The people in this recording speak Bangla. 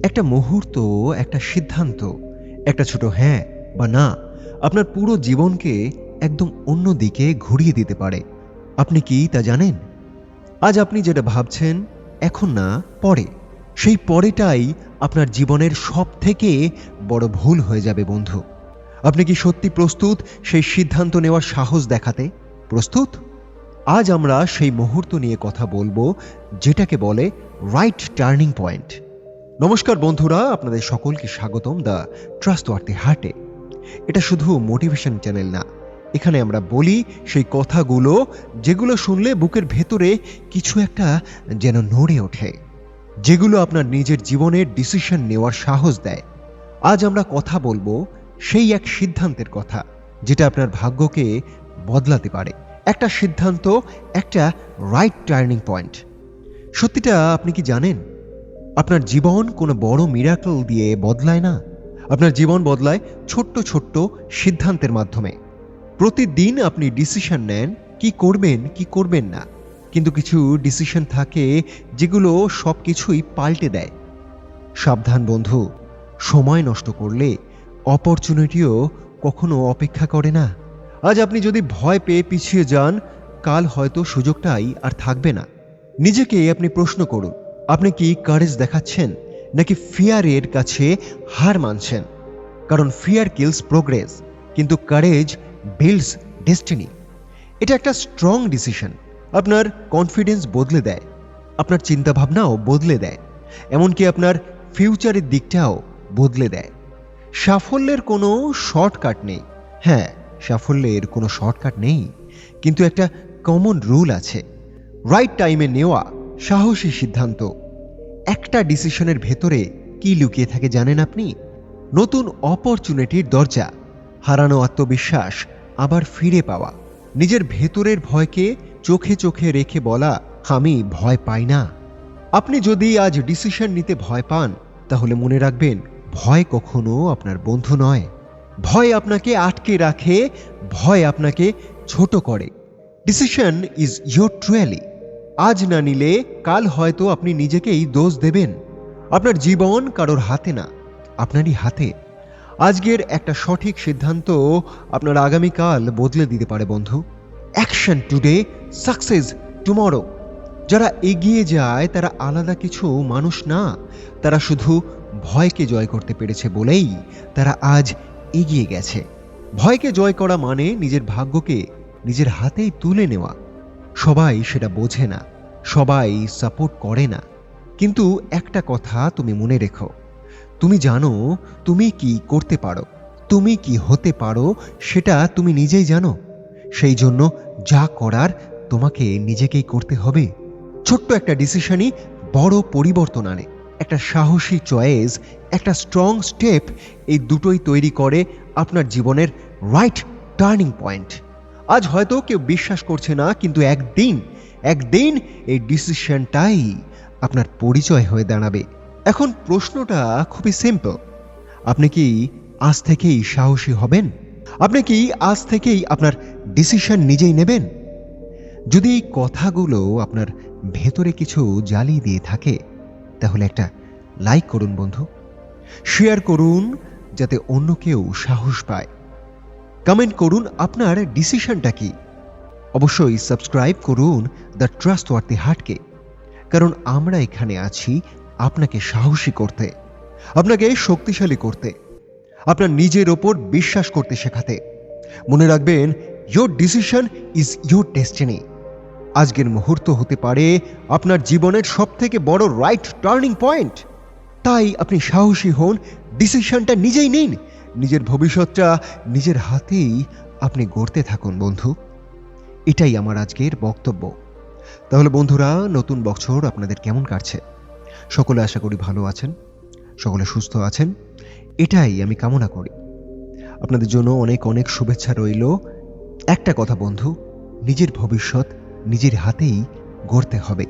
একটা মুহূর্ত, একটা সিদ্ধান্ত, একটা ছোট হ্যাঁ বা না আপনার পুরো জীবনকে একদম অন্য দিকে ঘুরিয়ে দিতে পারে। আপনি কি তা জানেন? আজ আপনি যেটা ভাবছেন, এখন না, পরে, সেই পরেটাই আপনার জীবনের সবথেকে বড় ভুল হয়ে যাবে বন্ধু। আপনি কি সত্যি প্রস্তুত সেই সিদ্ধান্ত নেওয়ার সাহস দেখাতে? প্রস্তুত? আজ আমরা সেই মুহূর্ত নিয়ে কথা বলবো, যেটাকে বলে রাইট টার্নিং পয়েন্ট। নমস্কার বন্ধুরা, আপনাদের সকলকে স্বাগতম দ্য ট্রাস্টওয়ার্থি হার্টে। এটা শুধু মোটিভেশন চ্যানেল না, এখানে আমরা বলি সেই কথাগুলো যেগুলো শুনলে বুকের ভেতরে কিছু একটা যেন নড়ে ওঠে, যেগুলো আপনার নিজের জীবনের ডিসিশন নেওয়ার সাহস দেয়। আজ আমরা কথা বলবো সেই এক সিদ্ধান্তের কথা, যেটা আপনার ভাগ্যকে বদলাতে পারে। একটা সিদ্ধান্ত, একটা রাইট টার্নিং পয়েন্ট। সত্যিটা আপনি কি জানেন? আপনার জীবন কোনো বড় মিরাকল দিয়ে বদলায় না। আপনার জীবন বদলায় ছোট্ট ছোট্ট সিদ্ধান্তের মাধ্যমে। প্রতিদিন আপনি ডিসিশন নেন কি করবেন কি করবেন না, কিন্তু কিছু ডিসিশন থাকে যেগুলো সব কিছুই পাল্টে দেয়। সাবধান বন্ধু, সময় নষ্ট করলে অপরচুনিটিও কখনো অপেক্ষা করে না। আজ আপনি যদি ভয় পেয়ে পিছিয়ে যান, কাল হয়তো সুযোগটাই আর থাকবে না। নিজেকে আপনি প্রশ্ন করুন, আপনি কি কারেজ দেখাচ্ছেন নাকি ফিয়ারের কাছে হার মানছেন? কারণ ফিয়ার কিলস প্রোগ্রেস, কিন্তু কারেজ বিল্ডস ডেস্টিনি। এটা একটা স্ট্রং ডিসিশন, আপনার কনফিডেন্স বদলে দেয়, আপনার চিন্তাভাবনাও বদলে দেয়, এমনকি আপনার ফিউচারের দিকটাও বদলে দেয়। সাফল্যের কোনো শর্টকাট নেই। হ্যাঁ, সাফল্যের কোনো শর্টকাট নেই, কিন্তু একটা কমন রুল আছে। রাইট টাইমে নেওয়া সাহসী সিদ্ধান্ত। একটা ডিসিশনের ভেতরে কি লুকিয়ে থাকে জানেন আপনি? নতুন অপরচুনিটির দরজা, হারানো আত্মবিশ্বাস আবার ফিরে পাওয়া, নিজের ভেতরের ভয়কে চোখে চোখে রেখে বলা, আমি ভয় পাই না। আপনি যদি আজ ডিসিশন নিতে ভয় পান, তাহলে মনে রাখবেন, ভয় কখনো আপনার বন্ধু নয়। ভয় আপনাকে আটকে রাখে, ভয় আপনাকে ছোট করে। Decision is your truly. আজ না নিলে কাল হয়তো আপনি নিজেকেই দোষ দেবেন। আপনার জীবন কারোর হাতে না, আপনারই হাতে। আজকের একটা সঠিক সিদ্ধান্ত আপনার আগামীকাল বদলে দিতে পারে বন্ধু। Action today, success tomorrow. যারা এগিয়ে যায় তারা আলাদা কিছু মানুষ না, তারা শুধু ভয়কে জয় করতে পেরেছে বলেই তারা আজ এগিয়ে গেছে। ভয়কে জয় করা মানে নিজের ভাগ্যকে নিজের হাতেই তুলে নেওয়া। সবাই সেটা বোঝে না, সবাই সাপোর্ট করে না, কিন্তু একটা কথা তুমি মনে রেখো, তুমি জানো তুমি কি করতে পারো, তুমি কি হতে পারো সেটা তুমি নিজেই জানো। সেই জন্য যা করার তোমাকে নিজেকেই করতে হবে। ছোট্ট একটা ডিসিশনই বড় পরিবর্তন আনে। একটা সাহসী চয়েস, একটা স্ট্রং স্টেপ, এই দুটোই তৈরি করে আপনার জীবনের রাইট টার্নিং পয়েন্ট। আজ হয়তো কেউ বিশ্বাস করছে না, কিন্তু একদিন এই ডিসিশনটাই আপনার পরিচয় হয়ে দাঁড়াবে। এখন প্রশ্নটা খুবই সিম্পল, আপনি কি আজ থেকেই সাহসী হবেন? আপনি কি আজ থেকেই আপনার ডিসিশন নিজেই নেবেন? যদি এই কথাগুলো আপনার ভেতরে কিছু জ্বালিয়ে দিয়ে থাকে, তাহলে একটা লাইক করুন বন্ধু, শেয়ার করুন যাতে অন্য কেউ সাহস পায়, কমেন্ট করুন আপনার ডিসিশনটা কি। অবশ্যই সাবস্ক্রাইব করুন দ্য ট্রাস্টওয়ার্থি হার্টকে, কারণ আমরা এখানে আছি আপনাকে সাহসী করতে, আপনাকে শক্তিশালী করতে, আপনার নিজের ওপর বিশ্বাস করতে শেখাতে। মনে রাখবেন, your decision is your destiny. আজকের মুহূর্ত হতে পারে আপনার জীবনের সবথেকে বড় রাইট টার্নিং পয়েন্ট। তাই আপনি সাহসী হন, ডিসিশনটা নিজেই নিন, নিজের ভবিষ্যৎটা নিজের হাতেই আপনি গড়তে থাকুন বন্ধু। এটাই আমার আজকের বক্তব্য। তাহলে বন্ধুরা, নতুন বছর আপনাদের কেমন কাটছে? সকলে আশা করি ভালো আছেন, সকলে সুস্থ আছেন, এটাই আমি কামনা করি। আপনাদের জন্য অনেক অনেক শুভেচ্ছা রইল। একটা কথা বন্ধু, নিজের ভবিষ্যৎ নিজের হাতেই গড়তে হবে।